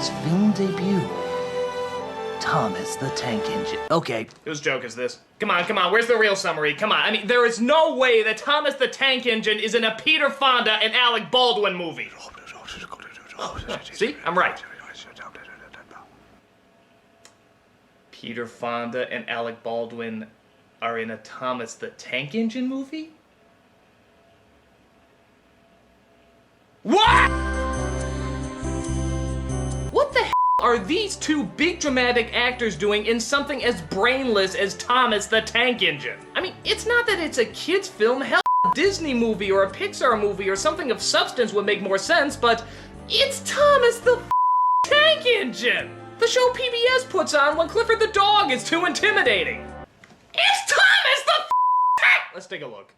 his film debut. Thomas the Tank Engine. Okay. Whose joke is this? Come on, where's the real summary? Come on, I mean, there is no way that Thomas the Tank Engine is in a Peter Fonda and Alec Baldwin movie. See, I'm right. Peter Fonda and Alec Baldwin are in a Thomas the Tank Engine movie? What? What the hell are these two big dramatic actors doing in something as brainless as Thomas the Tank Engine? I mean, it's not that it's a kid's film. Hell, a Disney movie or a Pixar movie or something of substance would make more sense, but it's Thomas the Tank Engine! The show PBS puts on when Clifford the dog is too intimidating. It's Thomas the Tank! Let's take a look.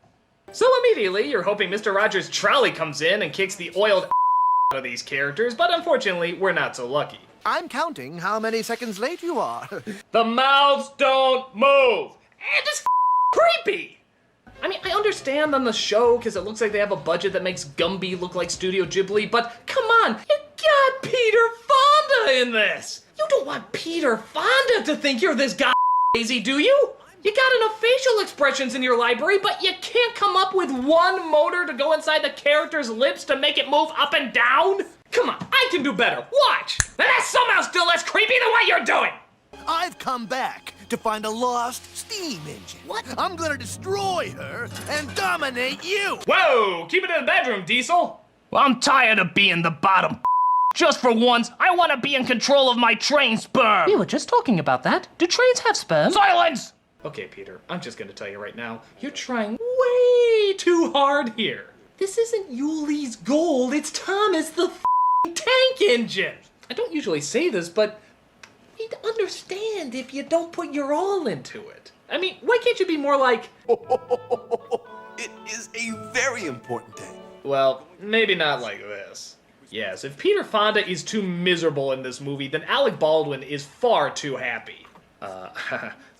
So immediately, you're hoping Mr. Rogers' trolley comes in and kicks the oiled out of these characters, but unfortunately, we're not so lucky. I'm counting how many seconds late you are. The mouths don't move! And it's creepy! I mean, I understand on the show, because it looks like they have a budget that makes Gumby look like Studio Ghibli, but come on, you got Peter Fonda in this! You don't want Peter Fonda to think you're this guy crazy, do you? You got enough facial expressions in your library, but you can't come up with one motor to go inside the character's lips to make it move up and down? Come on, I can do better. Watch! And that's somehow still less creepy than what you're doing! I've come back to find a lost steam engine. What? I'm gonna destroy her and dominate you! Whoa! Keep it in the bedroom, Diesel! Well, I'm tired of being the bottom. Just for once, I want to be in control of my train sperm. We were just talking about that. Do trains have sperm? Silence! Okay, Peter, I'm just gonna tell you right now, you're trying way too hard here. This isn't Yuli's Gold, it's Thomas the Tank Engine! I don't usually say this, but you'd understand if you don't put your all into it. I mean, why can't you be more like... It is a very important day. Well, maybe not like this. Yes, if Peter Fonda is too miserable in this movie, then Alec Baldwin is far too happy.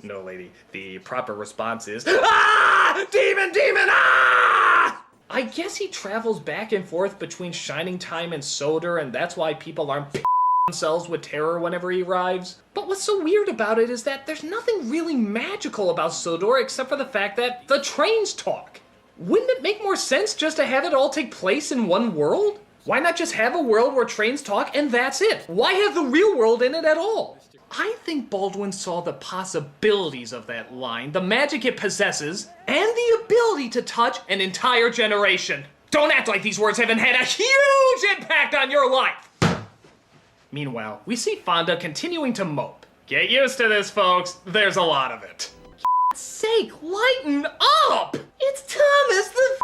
No, lady. The proper response is, ah! Demon, demon, ah! I guess he travels back and forth between Shining Time and Sodor, and that's why people aren't themselves with terror whenever he arrives. But what's so weird about it is that there's nothing really magical about Sodor except for the fact that the trains talk. Wouldn't it make more sense just to have it all take place in one world? Why not just have a world where trains talk and that's it? Why have the real world in it at all? I think Baldwin saw the possibilities of that line, the magic it possesses, and the ability to touch an entire generation. Don't act like these words haven't had a huge impact on your life! Meanwhile, we see Fonda continuing to mope. Get used to this, folks. There's a lot of it. For sake, lighten up! It's Thomas the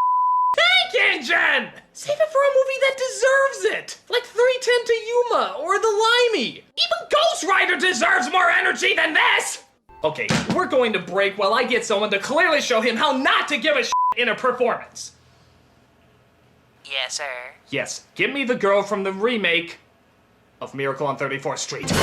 Tank Engine! Save it for a movie that deserves it! Like 310 to Yuma or The Limey! Even Ghost Rider deserves more energy than this! Okay, we're going to break while I get someone to clearly show him how not to give a in a performance. Yes, sir. Yes, give me the girl from the remake of Miracle on 34th Street. Oh,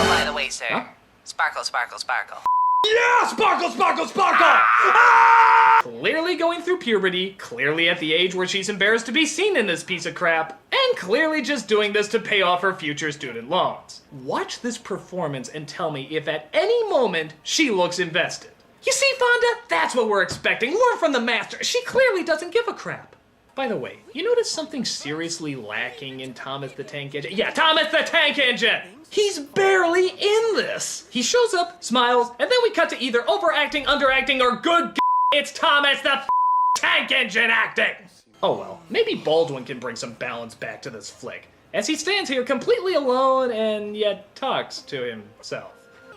by the way, sir. Huh? Sparkle, sparkle, sparkle. Yeah! Sparkle, sparkle, sparkle! Ah! Clearly going through puberty, clearly at the age where she's embarrassed to be seen in this piece of crap, and clearly just doing this to pay off her future student loans. Watch this performance and tell me if at any moment she looks invested. You see, Fonda? That's what we're expecting. Learn from the master. She clearly doesn't give a crap. By the way, you notice something seriously lacking in Thomas the Tank Engine? Yeah, Thomas the Tank Engine! He's barely in this! He shows up, smiles, and then we cut to either overacting, underacting, or good it's Thomas the Tank Engine acting! Oh well, maybe Baldwin can bring some balance back to this flick, as he stands here completely alone and yet talks to himself.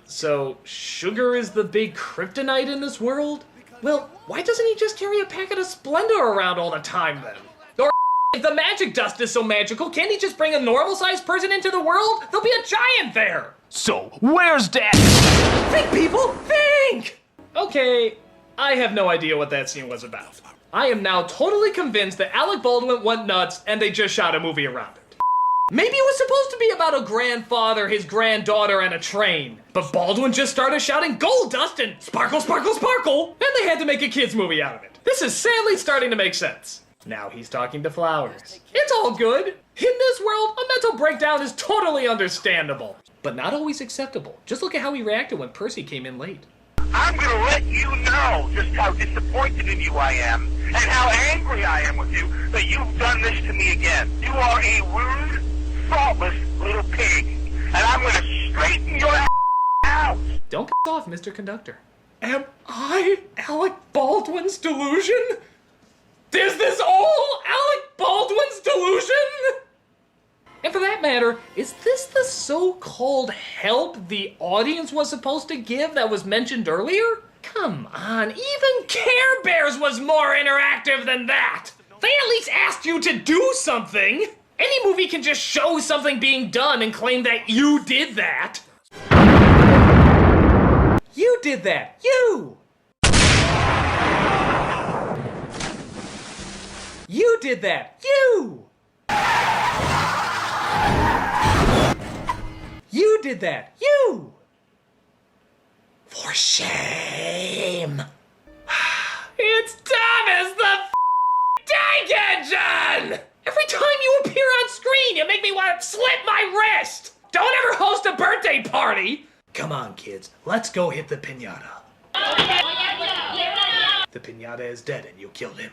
So, sugar is the big kryptonite in this world? Well, why doesn't he just carry a packet of Splenda around all the time then? Or if the magic dust is so magical, can't he just bring a normal-sized person into the world? There'll be a giant there! So, where's that? Think, people! Think! Okay, I have no idea what that scene was about. I am now totally convinced that Alec Baldwin went nuts and they just shot a movie around it. Maybe it was supposed to be about a grandfather, his granddaughter, and a train. But Baldwin just started shouting gold dust and sparkle, sparkle, sparkle, and they had to make a kid's movie out of it. This is sadly starting to make sense. Now he's talking to flowers. It's all good. In this world, a mental breakdown is totally understandable, but not always acceptable. Just look at how he reacted when Percy came in late. I'm gonna let you know just how disappointed in you I am, and how angry I am with you that you've done this to me again. You are a rude, thoughtless little pig, and I'm gonna straighten your ass out. Don't piss off, Mr. Conductor. Am I Alec Baldwin's delusion? Is this all Alec Baldwin's delusion? And for that matter, is this the so-called help the audience was supposed to give that was mentioned earlier? Come on, even Care Bears was more interactive than that! They at least asked you to do something! Any movie can just show something being done and claim that you did that. You did that! You! You did that! You! You did that! You! For shame! It's Thomas the Tank Engine! Every time you appear on screen, you make me want to slit my wrist! Don't ever host a birthday party! Come on, kids, let's go hit the piñata. The piñata is dead and you killed him.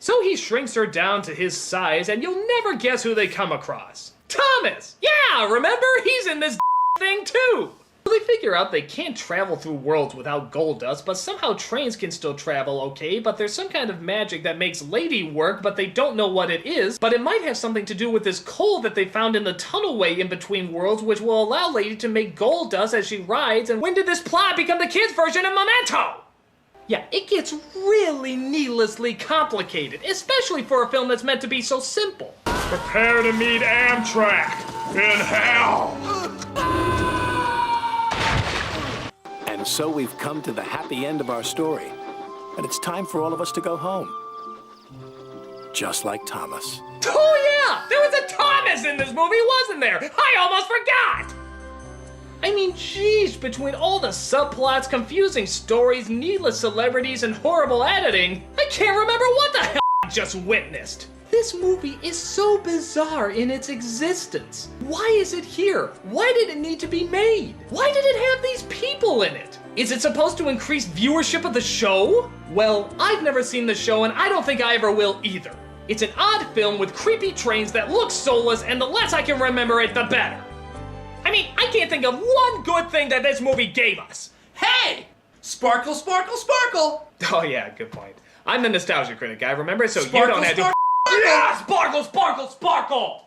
So he shrinks her down to his size, and you'll never guess who they come across. Thomas! Yeah, remember? He's in this thing too! They figure out they can't travel through worlds without gold dust, but somehow trains can still travel okay, but there's some kind of magic that makes Lady work, but they don't know what it is, but it might have something to do with this coal that they found in the tunnelway in between worlds, which will allow Lady to make gold dust as she rides, and when did this plot become the kids' version of Memento? Yeah, it gets really needlessly complicated, especially for a film that's meant to be so simple. Prepare to meet Amtrak in hell! And so we've come to the happy end of our story, and it's time for all of us to go home. Just like Thomas. Oh yeah! There was a Thomas in this movie, wasn't there? I almost forgot! I mean, geez, between all the subplots, confusing stories, needless celebrities, and horrible editing, I can't remember what the hell I just witnessed. This movie is so bizarre in its existence. Why is it here? Why did it need to be made? Why did it have these people in it? Is it supposed to increase viewership of the show? Well, I've never seen the show and I don't think I ever will either. It's an odd film with creepy trains that look soulless, and the less I can remember it, the better. I mean, I can't think of one good thing that this movie gave us. Hey! Sparkle, sparkle, sparkle! Oh yeah, good point. I'm the nostalgia critic guy, remember? So Sparkle, you don't have to... sparkle, Yeah! Sparkle, sparkle, sparkle!